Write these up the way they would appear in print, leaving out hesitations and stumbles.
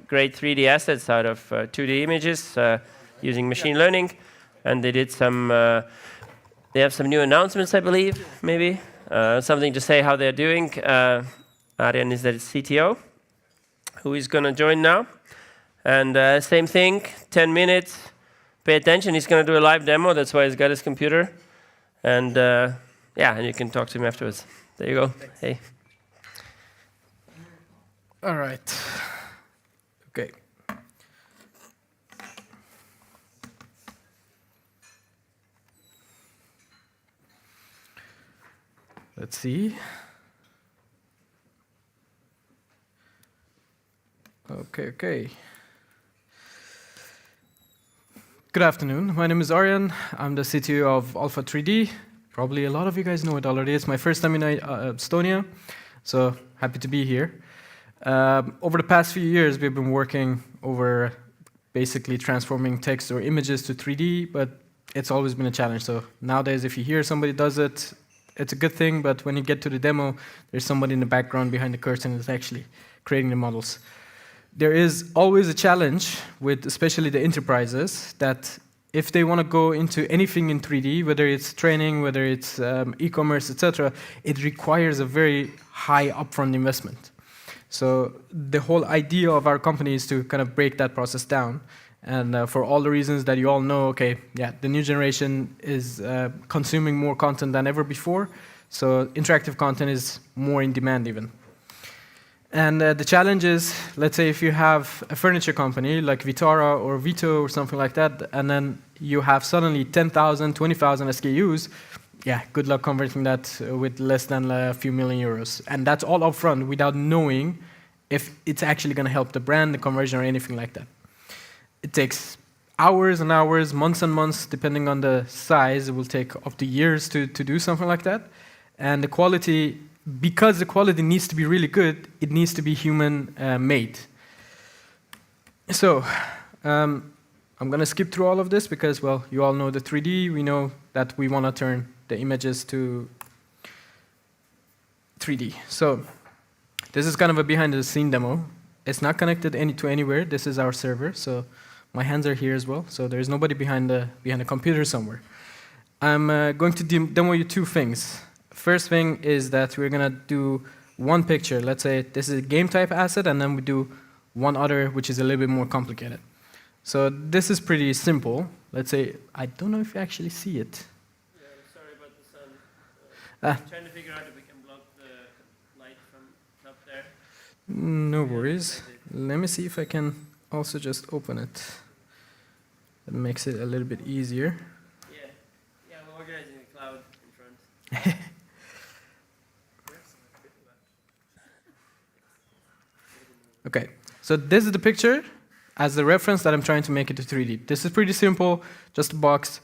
great 3D assets out of 2D images using machine learning, and they did some. They have some new announcements, I believe, maybe something to say how they're doing. Aryan is the CTO, who is going to join now, and same thing, 10 minutes. Pay attention. He's going to do a live demo. That's why he's got his computer, and yeah, and you can talk to him afterwards. There you go. Thanks. Hey. All right. Okay. Let's see. Okay. Good afternoon. My name is Aryan. I'm the CTO of Alpha3D. Probably a lot of you guys know it already. It's my first time in Estonia, so happy to be here. Over the past few years, we've been working over basically transforming text or images to 3D, but it's always been a challenge. So nowadays, if you hear somebody does it, it's a good thing, but when you get to the demo, there's somebody in the background behind the curtain that's actually creating the models. There is always a challenge with especially the enterprises that if they want to go into anything in 3D, whether it's training, whether it's e-commerce, etc., it requires a very high upfront investment. So the whole idea of our company is to kind of break that process down. And for all the reasons that you all know, okay, yeah, the new generation is consuming more content than ever before. So interactive content is more in demand even. And the challenge is, let's say if you have a furniture company like Vitara or Vito or something like that, and then you have suddenly 10,000, 20,000 SKUs, yeah, good luck converting that with less than a few million euros. And that's all upfront without knowing if it's actually going to help the brand, the conversion, or anything like that. It takes hours and hours, months and months, depending on the size. It will take up to years to do something like that. And the quality, because the quality needs to be really good, it needs to be human-made. So I'm going to skip through all of this because, well, you all know the 3D. We know that we want to turn the images to 3D. So this is kind of a behind-the-scene demo. It's not connected to anywhere. This is our server. So my hands are here as well. So there's nobody behind the computer somewhere. I'm going to demo you two things. First thing is that we're going to do one picture. Let's say this is a game type asset, and then we do one other, which is a little bit more complicated. So this is pretty simple. Let's say, I don't know if you actually see it. Yeah, sorry about the sun. I'm trying to figure out if we can block the light from up there. No worries. Let me see if I can also just open it. That makes it a little bit easier. Yeah, we're organizing the cloud in front. Okay, so this is the picture as the reference that I'm trying to make it to 3D. This is pretty simple, just a box,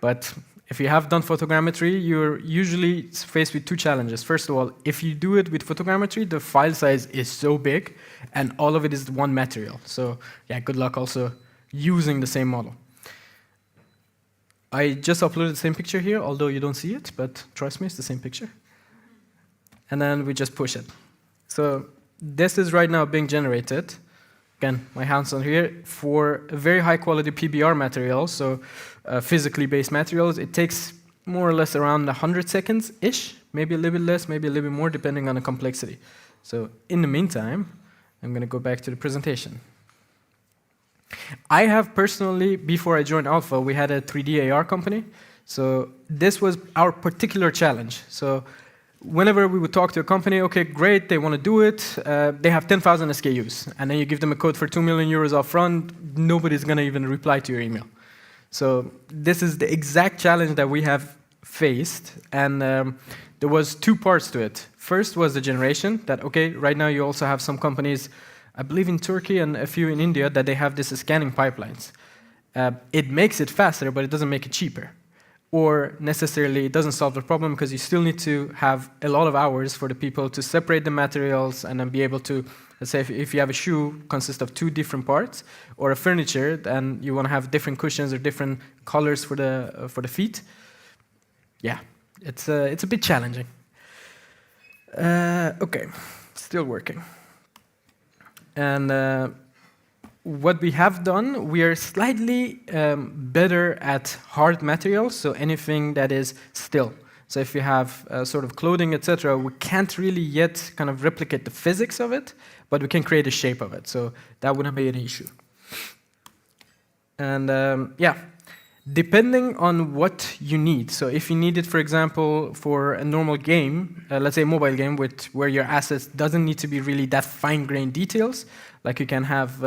but if you have done photogrammetry, you're usually faced with two challenges. First of all, if you do it with photogrammetry, the file size is so big, and all of it is one material. So yeah, good luck also using the same model. I just uploaded the same picture here, although you don't see it, but trust me, it's the same picture. And then we just push it. So this is right now being generated. Again, my hands on here for a very high quality PBR material, so physically based materials. It takes more or less around 100 seconds-ish, maybe a little bit less, maybe a little bit more, depending on the complexity. So in the meantime, I'm going to go back to the presentation. I have personally, before I joined Alpha, we had a 3D AR company. So this was our particular challenge. So whenever we would talk to a company, okay, great, they want to do it. They have 10,000 SKUs. And then you give them a code for 2 million euros up front, nobody's going to even reply to your email. So this is the exact challenge that we have faced. And there was two parts to it. First was the generation, that, okay, right now you also have some companies, I believe in Turkey and a few in India, that they have this scanning pipelines. It makes it faster, but it doesn't make it cheaper. Or necessarily it doesn't solve the problem because you still need to have a lot of hours for the people to separate the materials and then be able to, let's say if you have a shoe consists of 2 different parts, or a furniture, and you want to have different cushions or different colors for the feet. Yeah, it's a bit challenging. Okay, still working. And what we have done, we are slightly better at hard materials, so anything that is still. So if you have sort of clothing, etc., we can't really yet kind of replicate the physics of it, but we can create a shape of it. So that wouldn't be an issue. And yeah, depending on what you need. So if you need it, for example, for a normal game, let's say a mobile game where your assets doesn't need to be really that fine-grained details, like you can have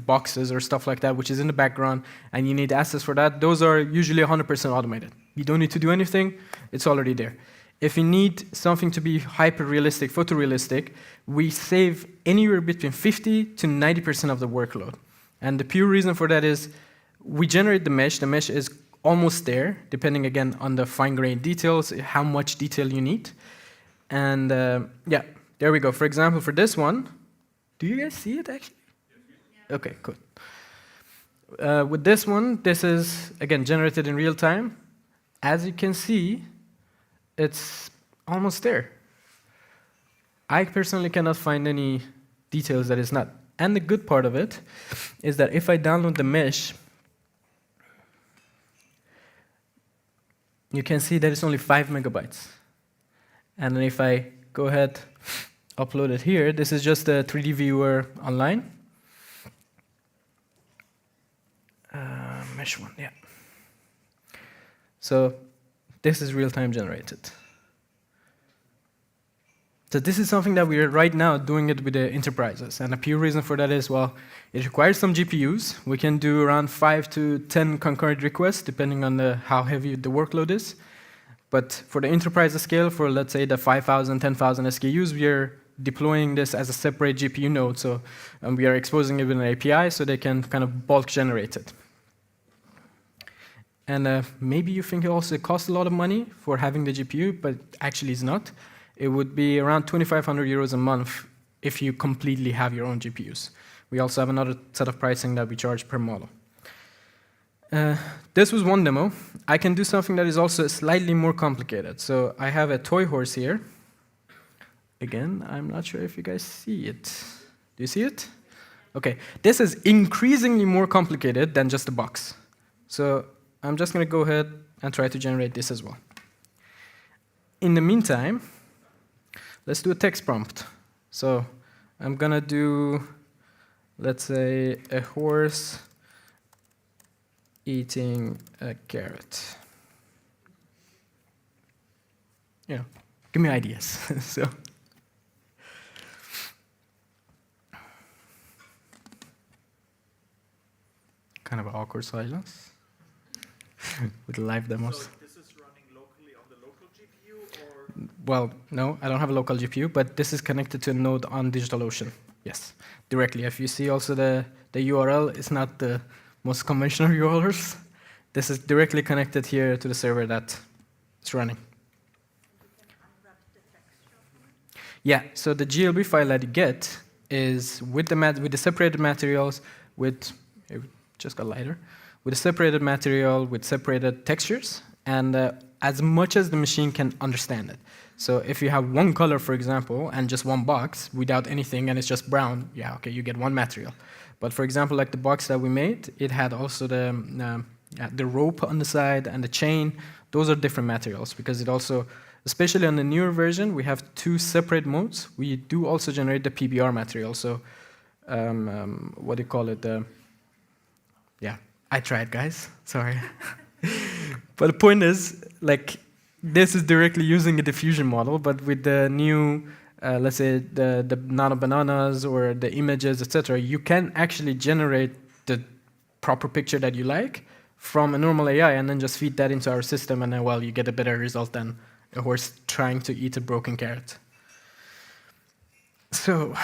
boxes or stuff like that, which is in the background, and you need assets for that, those are usually 100% automated. You don't need to do anything, it's already there. If you need something to be hyper-realistic, photorealistic, we save anywhere between 50 to 90% of the workload. And the pure reason for that is we generate the mesh is almost there, depending again on the fine-grained details, how much detail you need. And yeah, there we go. For example, for this one, do you guys see it actually? Yeah. Okay, cool. With this one, this is, again, generated in real time. As you can see, it's almost there. I personally cannot find any details that is not. And the good part of it is that if I download the mesh, you can see that it's only 5 megabytes. And then if I go ahead, upload it here, this is just a 3D viewer online. Mesh one, yeah. So this is real-time generated. So this is something that we are right now doing it with the enterprises. And the pure reason for that is, well, it requires some GPUs. We can do around 5 to 10 concurrent requests, depending on how heavy the workload is. But for the enterprise scale, for let's say the 5,000, 10,000 SKUs, we are deploying this as a separate GPU node. So we are exposing it with an API so they can kind of bulk generate it. And maybe you think it also costs a lot of money for having the GPU, but actually it's not. It would be around 2,500 euros a month if you completely have your own GPUs. We also have another set of pricing that we charge per model. This was one demo. I can do something that is also slightly more complicated. So I have a toy horse here. Again, I'm not sure if you guys see it. Do you see it? Okay, this is increasingly more complicated than just a box. So I'm just going to go ahead and try to generate this as well. In the meantime, let's do a text prompt. So I'm going to do, let's say, a horse eating a carrot. Yeah, give me ideas. So. Kind of an awkward silence with live demos. So this is running locally on the local GPU, or? Well, no, I don't have a local GPU, but this is connected to a node on DigitalOcean. Yes, directly. If you see also the URL, it's not the most conventional URLs. This is directly connected here to the server that it's running. Yeah, so the GLB file that you get is with the separated materials, with it just got lighter, with a separated material, with separated textures, and as much as the machine can understand it. So if you have one color, for example, and just one box without anything, and it's just brown, yeah, okay, you get one material. But for example, like the box that we made, it had also the rope on the side and the chain. Those are different materials because it also, especially on the newer version, we have 2 separate modes. We do also generate the PBR material. So what do you call it? Yeah, I tried, guys. Sorry. But the point is, like, this is directly using a diffusion model, but with the new, let's say, the nano bananas or the images, etc., you can actually generate the proper picture that you like from a normal AI and then just feed that into our system, and then, well, you get a better result than a horse trying to eat a broken carrot. So,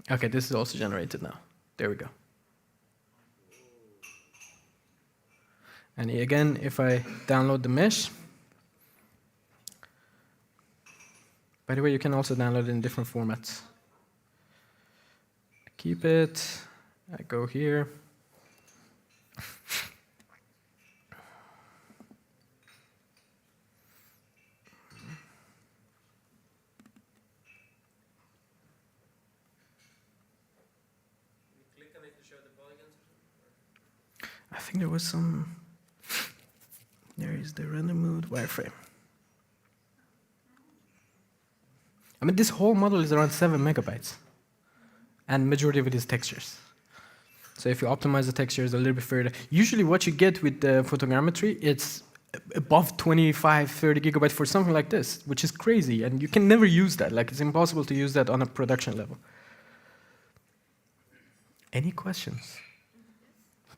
okay, this is also generated now. There we go. And again, if I download the mesh, by the way, you can also download it in different formats. I keep it, I go here. I think there was some. There is the random mode wireframe. I mean, this whole model is around 7 megabytes, and majority of it is textures. So if you optimize the textures a little bit further, usually what you get with the photogrammetry, it's above 25, 30 gigabytes for something like this, which is crazy, and you can never use that. Like, it's impossible to use that on a production level. Any questions?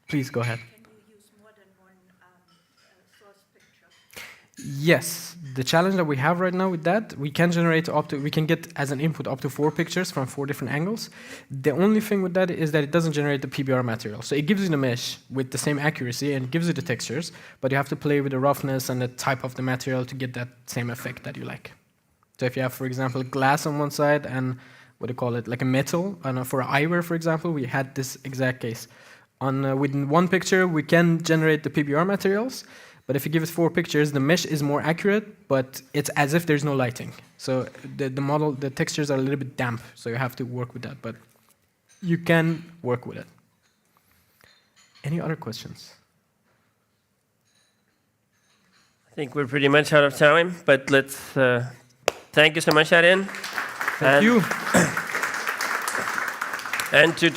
Please go ahead. Can you use more than one source picture? Yes, the challenge that we have right now with that, we can generate we can get as an input up to 4 pictures from 4 different angles. The only thing with that is that it doesn't generate the PBR material. So it gives you the mesh with the same accuracy and it gives you the textures, but you have to play with the roughness and the type of the material to get that same effect that you like. So if you have, for example, glass on one side and what do you call it, like a metal, and for eyewear, for example, we had this exact case. Within one picture, we can generate the PBR materials, but if you give it 4 pictures, the mesh is more accurate, but it's as if there's no lighting. So the textures are a little bit damp, so you have to work with that, but you can work with it. Any other questions? I think we're pretty much out of time, but let's thank you so much, Aryan. Thank you. And to